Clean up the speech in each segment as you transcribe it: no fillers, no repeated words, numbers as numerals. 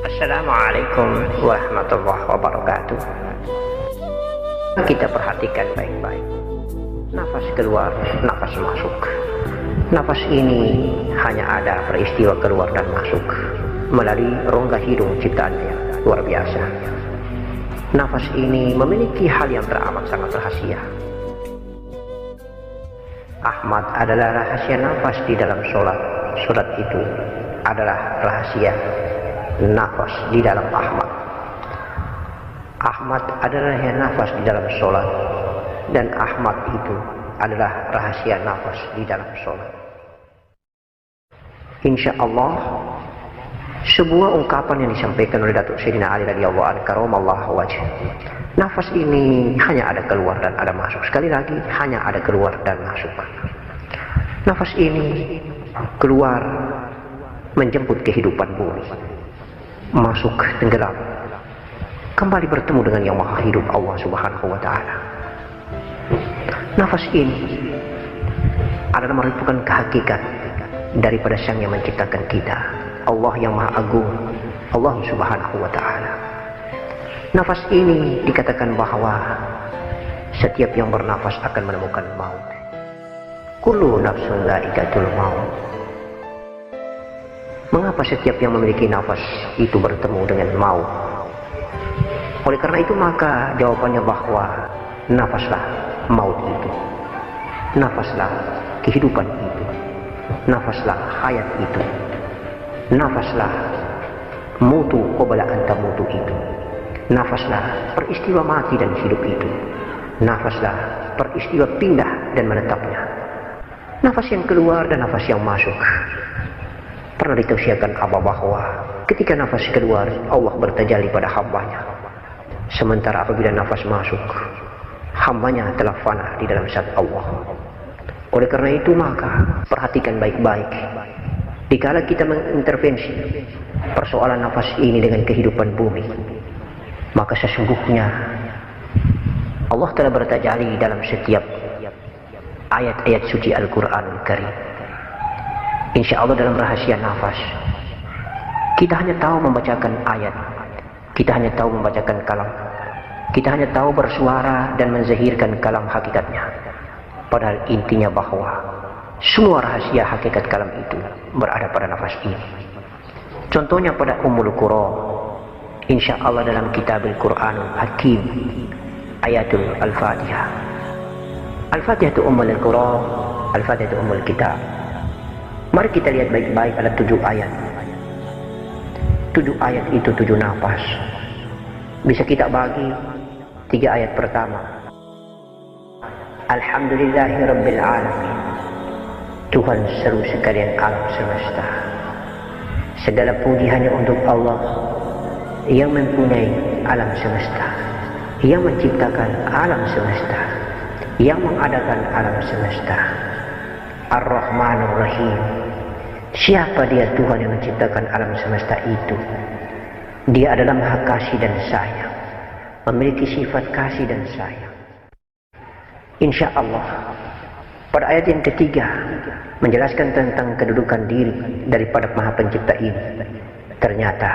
Assalamualaikum warahmatullahi wabarakatuh. Kita perhatikan baik-baik. Nafas keluar, nafas masuk. Nafas ini hanya ada peristiwa keluar dan masuk melalui rongga hidung ciptaannya luar biasa. Nafas ini memiliki hal yang teramat sangat rahasia. Ahmad adalah rahasia nafas di dalam sholat. Sholat itu adalah rahasia nafas di dalam Ahmad. Ahmad adalah rahasia nafas di dalam sholat, dan Ahmad itu adalah rahasia nafas di dalam sholat. Insya Allah, sebuah ungkapan yang disampaikan oleh Datuk Sayyidina Ali radhiyallahu anhu karamallahu wajhah. Nafas ini hanya ada keluar dan ada masuk. Sekali lagi, hanya ada keluar dan masuk. Nafas ini keluar menjemput kehidupan bumi, masuk tenggelam, kembali bertemu dengan yang maha hidup Allah subhanahu wa ta'ala. Nafas ini adalah merupakan kehakikat daripada sang yang menciptakan kita, Allah yang maha agung, Allah subhanahu wa ta'ala. Nafas ini dikatakan bahwa setiap yang bernafas akan menemukan maut. Kullu nafsun dha'iqatul maut. Mengapa setiap yang memiliki nafas itu bertemu dengan maut? Oleh karena itu maka jawabannya bahwa nafaslah maut itu, nafaslah kehidupan itu, nafaslah hayat itu, nafaslah mutu qabla an tamutu itu, nafaslah peristiwa mati dan hidup itu, nafaslah peristiwa pindah dan menetapnya, nafas yang keluar dan nafas yang masuk. Pernah ditausiakan Allah bahwa ketika nafas keluar, Allah bertajalli pada hambanya. Sementara apabila nafas masuk, hambanya telah fana di dalam zat Allah. Oleh karena itu maka perhatikan baik-baik. Dikala kita mengintervensi persoalan nafas ini dengan kehidupan bumi, maka sesungguhnya Allah telah bertajalli dalam setiap ayat-ayat suci Al-Quranul Karim. Insya Allah dalam rahasia nafas, kita hanya tahu membacakan ayat, kita hanya tahu membacakan kalam, kita hanya tahu bersuara dan menzahirkan kalam hakikatnya. Padahal intinya bahwa semua rahasia hakikat kalam itu berada pada nafas ini. Contohnya pada Ummul Qura, insya Allah dalam Kitabul Quranul Hakim, ayatul Al-Fatihah. Al-Fatihah itu Ummul Qura, Al-Fatihah itu Ummul Kitab. Mari kita lihat baik-baik, ada 7 ayat. 7 ayat itu 7 nafas. Bisa kita bagi 3 ayat pertama. Alhamdulillahirabbil alamin. Tuhan seru sekalian alam semesta. Segala puji hanya untuk Allah yang mempunyai alam semesta, yang menciptakan alam semesta, yang mengadakan alam semesta. Ar-Rahmanur Rahim. Siapa dia Tuhan yang menciptakan alam semesta itu? Dia adalah maha kasih dan sayang, memiliki sifat kasih dan sayang. Insya Allah pada ayat yang ketiga menjelaskan tentang kedudukan diri daripada maha pencipta ini. Ternyata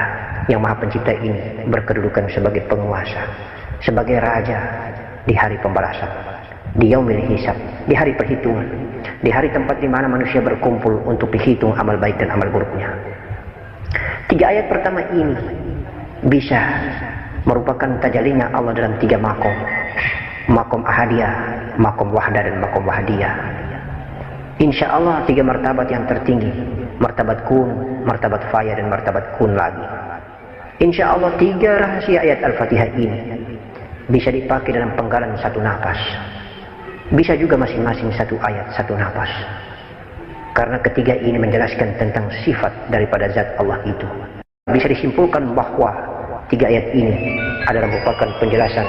yang maha pencipta ini berkedudukan sebagai penguasa, sebagai raja di hari pembalasan, di yaumil hisab, di hari perhitungan, di hari tempat di mana manusia berkumpul untuk dihitung amal baik dan amal buruknya. 3 ayat pertama ini bisa merupakan tajallinya Allah dalam 3 makom. Makom ahadiyah, makom wahdah, dan makom wahdiyah. Insya Allah 3 martabat yang tertinggi, martabat kun, martabat faya, dan martabat kun lagi. Insya Allah 3 rahasia ayat Al-Fatihah ini bisa dipakai dalam penggalan 1 nafas. Bisa juga masing-masing 1 ayat 1 nafas. Karena ketiga ini menjelaskan tentang sifat daripada zat Allah itu. Bisa disimpulkan bahwa 3 ayat ini adalah merupakan penjelasan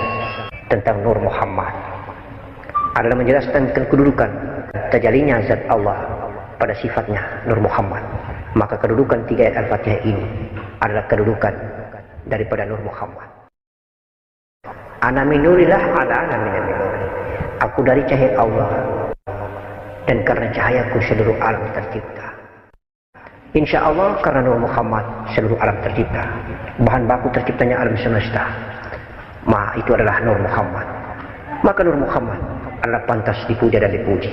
tentang Nur Muhammad. Adalah menjelaskan tentang kedudukan tajallinya zat Allah pada sifatnya Nur Muhammad. Maka kedudukan 3 ayat Al-Fatihah ini adalah kedudukan daripada Nur Muhammad. Ana minurillah ala ana minal. Aku dari cahaya Allah, dan karena cahayaku seluruh alam tercipta. Insya Allah karena Nur Muhammad seluruh alam tercipta, bahan baku terciptanya alam semesta, itu adalah Nur Muhammad. Maka Nur Muhammad adalah pantas dipuja dan dipuji.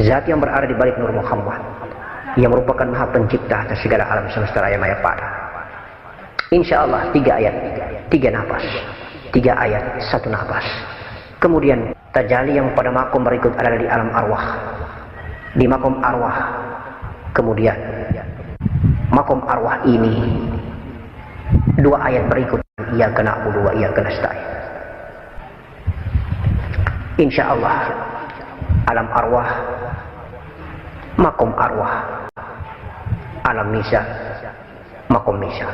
Zat yang berada di balik Nur Muhammad, yang merupakan maha pencipta atas segala alam semesta raya maya pada. Insya Allah 3 ayat, 3 nafas, 3 ayat, 1 nafas. Kemudian tajalli yang pada makom berikut adalah di alam arwah, di makom arwah. Kemudian makom arwah ini 2 ayat berikut, iyyaka na'budu wa iyyaka nasta'in. Insya Allah alam arwah, makom arwah, alam misa, makom misa,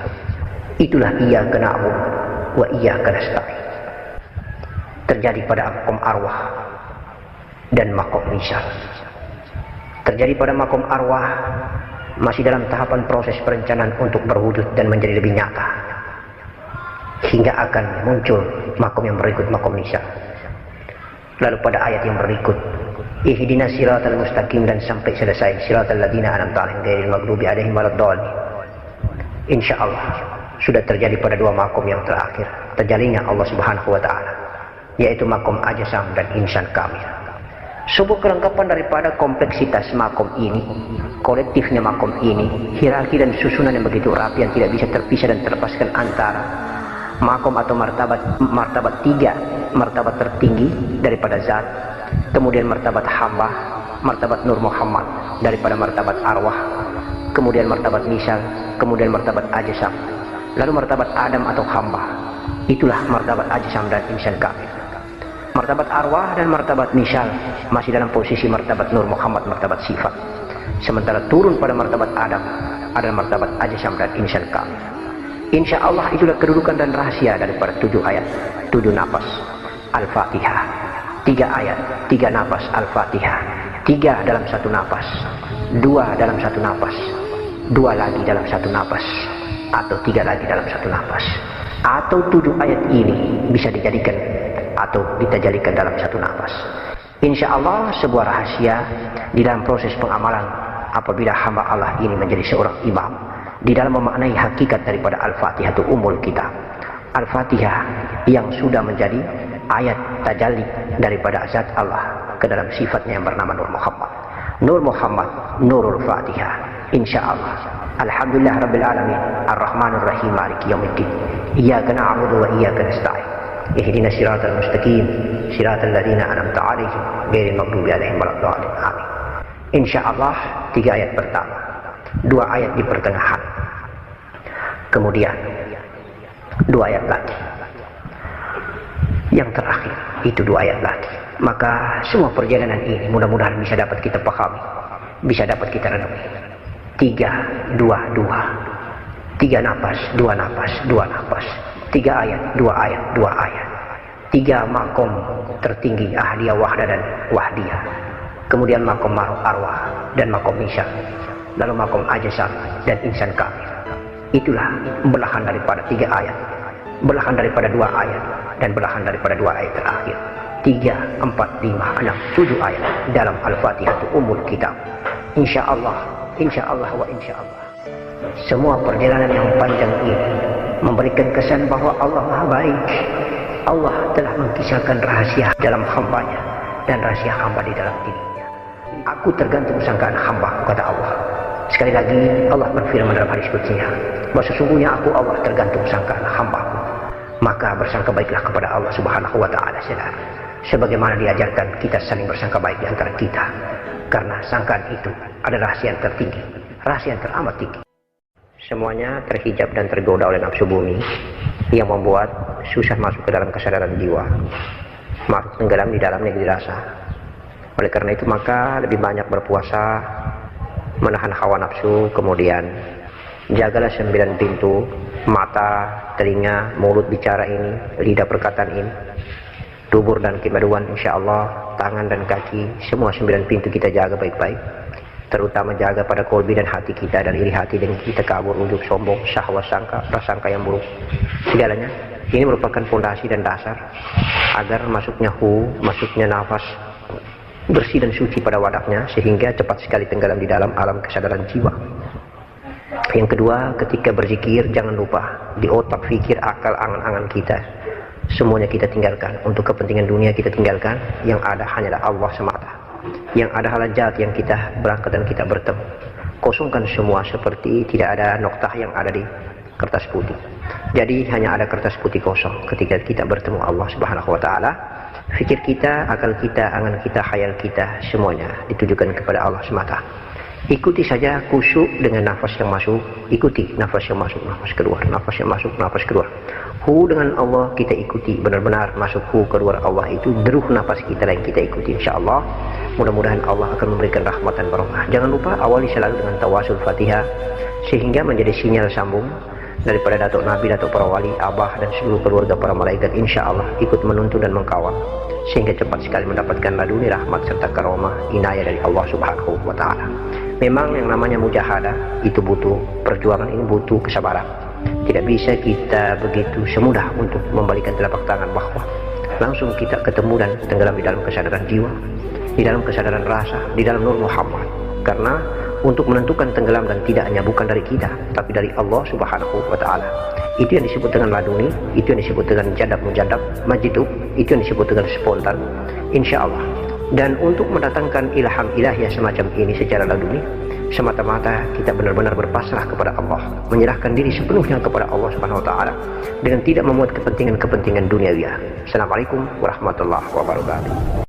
itulah iyyaka na'budu wa iyyaka nasta'in, terjadi pada makom arwah dan makom misa. Terjadi pada makom arwah masih dalam tahapan proses perencanaan untuk berwujud dan menjadi lebih nyata, hingga akan muncul makom yang berikut, makom misa. Lalu pada ayat yang berikut, ihdinas siratal mustaqim, dan sampai selesai siratal ladzina an'amta 'alaihim ghairil maghdubi 'alaihim waladdallin. Insyaallah sudah terjadi pada 2 makom yang terakhir terjadinya Allah Subhanahu wa taala, yaitu makom ajsam dan insan kamil. Sebuah kelengkapan daripada kompleksitas makom ini, kolektifnya makom ini, hierarki dan susunan yang begitu rapi yang tidak bisa terpisah dan terlepaskan antara makom atau martabat 3, martabat tertinggi daripada zat, kemudian martabat hamba, martabat Nur Muhammad, daripada martabat arwah, kemudian martabat misal, kemudian martabat ajsam, lalu martabat Adam atau hamba, itulah martabat ajsam dan insan kamil. Martabat arwah dan martabat misal masih dalam posisi martabat Nur Muhammad, martabat sifat. Sementara turun pada martabat Adam adalah martabat ajsam dan insan kamil. Insya Allah itulah kedudukan dan rahasia daripada 7 ayat, 7 nafas Al-Fatihah. 3 ayat, 3 nafas Al-Fatihah. 3 dalam 1 nafas, 2 dalam 1 nafas, 2 lagi dalam 1 nafas, atau 3 lagi dalam 1 nafas. Atau 7 ayat ini bisa dijadikan atau ditajalikan dalam 1 nafas. Insya Allah sebuah rahasia di dalam proses pengamalan apabila hamba Allah ini menjadi seorang imam di dalam memaknai hakikat daripada Al-Fatihah itu umul kitab. Al-Fatihah yang sudah menjadi ayat tajalli daripada zat Allah ke dalam sifatnya yang bernama Nur Muhammad. Nur Muhammad, Nurul Fatihah. Insya Allah. Alhamdulillah Rabbil Alamin, Ar-Rahmanir Rahim, Maliki Yaumiddin. Iyyaka na'budu wa iyyaka nasta'in. Ihdinas siratal mustaqim, siratal ladzina an'amta 'alaihim ghairil maghdubi 'alaihim waladdallin. Amin. Insyaallah 3 ayat pertama, 2 ayat di pertengahan, kemudian 2 ayat lagi, yang terakhir itu 2 ayat lagi. Maka semua perjalanan ini mudah-mudahan bisa dapat kita pahami, bisa dapat kita renungi. 3, 2, 2, 3 nafas, 2 nafas, 2 nafas, 3 ayat, 2 ayat, 2 ayat, 3 makom tertinggi ahdiyah, wahdah dan wahdiyah, kemudian makom arwah dan makom misal, lalu makom ajsam dan insan kamil. Itulah belahan daripada 3 ayat, belahan daripada 2 ayat, dan belahan daripada 2 ayat terakhir. 3, 4, 5, 6, 7 ayat dalam Al-Fatihah itu umul kitab. Insya Allah wa insya Allah. Semua perjalanan yang panjang ini memberikan kesan bahwa Allah Maha Baik. Allah telah mengkisahkan rahasia dalam hambanya dan rahasia hamba di dalam dirinya. Aku tergantung sangkaan hamba, kata Allah. Sekali lagi Allah berfirman dalam hadis qudsinya bahwa sesungguhnya aku Allah tergantung sangkaan hambaku. Maka bersangka baiklah kepada Allah Subhanahu wa taala sebagaimana diajarkan kita saling bersangka baik di antara kita, karena sangkaan itu adalah rahasia yang tertinggi, rahasia yang teramat tinggi. Semuanya terhijab dan tergoda oleh nafsu bumi yang membuat susah masuk ke dalam kesadaran jiwa, masuk tenggelam di dalam negeri rasa. Oleh karena itu maka lebih banyak berpuasa, menahan hawa nafsu, kemudian jagalah 9 pintu, mata, telinga, mulut bicara ini, lidah perkataan ini, dubur dan kemaduan insyaallah, tangan dan kaki, semua 9 pintu kita jaga baik-baik. Terutama jaga pada kolbi dan hati kita, dan iri hati dan kita kabur, ujub, sombong, syahwat, sangka, prasangka yang buruk, segalanya ini merupakan fondasi dan dasar agar masuknya nafas bersih dan suci pada wadahnya, sehingga cepat sekali tenggelam di dalam alam kesadaran jiwa. Yang kedua, ketika berzikir jangan lupa di otak, fikir, akal, angan-angan kita semuanya kita tinggalkan. Untuk kepentingan dunia kita tinggalkan. Yang ada hanyalah Allah semata. Yang ada hajat yang kita berangkat dan kita bertemu. Kosongkan semua seperti tidak ada noktah yang ada di kertas putih. Jadi hanya ada kertas putih kosong ketika kita bertemu Allah Subhanahu wa taala. Fikir kita, akal kita, angan kita, khayal kita semuanya ditujukan kepada Allah semata. Ikuti saja khusyuk dengan nafas yang masuk, ikuti nafas yang masuk, nafas keluar, nafas yang masuk, nafas keluar. Hu dengan Allah kita ikuti, benar-benar masuk hu, keluar Allah itu deruh nafas kita yang kita ikuti, insyaallah. Mudah-mudahan Allah akan memberikan rahmat dan barokah. Jangan lupa awali selalu dengan tawasul Fatihah sehingga menjadi sinyal sambung daripada datuk Nabi, datuk para wali, abah dan seluruh keluarga para malaikat, insyaallah ikut menuntun dan mengkawal sehingga cepat sekali mendapatkan laduni rahmat serta karomah inayah dari Allah Subhanahu wa taala. Memang yang namanya mujahadah itu butuh perjuangan, ini butuh kesabaran. Tidak bisa kita begitu semudah untuk membalikan telapak tangan bahwa langsung kita ketemu dan tenggelam di dalam kesadaran jiwa, di dalam kesadaran rasa, di dalam nur Muhammad. Karena untuk menentukan tenggelam dan tidaknya bukan dari kita, tapi dari Allah Subhanahu wa taala. Itu yang disebut dengan laduni, itu yang disebut dengan jadab mujadab, majidub, itu yang disebut dengan spontan, insyaallah. Dan untuk mendatangkan ilham ilahiyah semacam ini secara laduni, semata-mata kita benar-benar berpasrah kepada Allah, menyerahkan diri sepenuhnya kepada Allah Subhanahu wa taala dengan tidak memuat kepentingan-kepentingan duniawi. Assalamualaikum warahmatullahi wabarakatuh.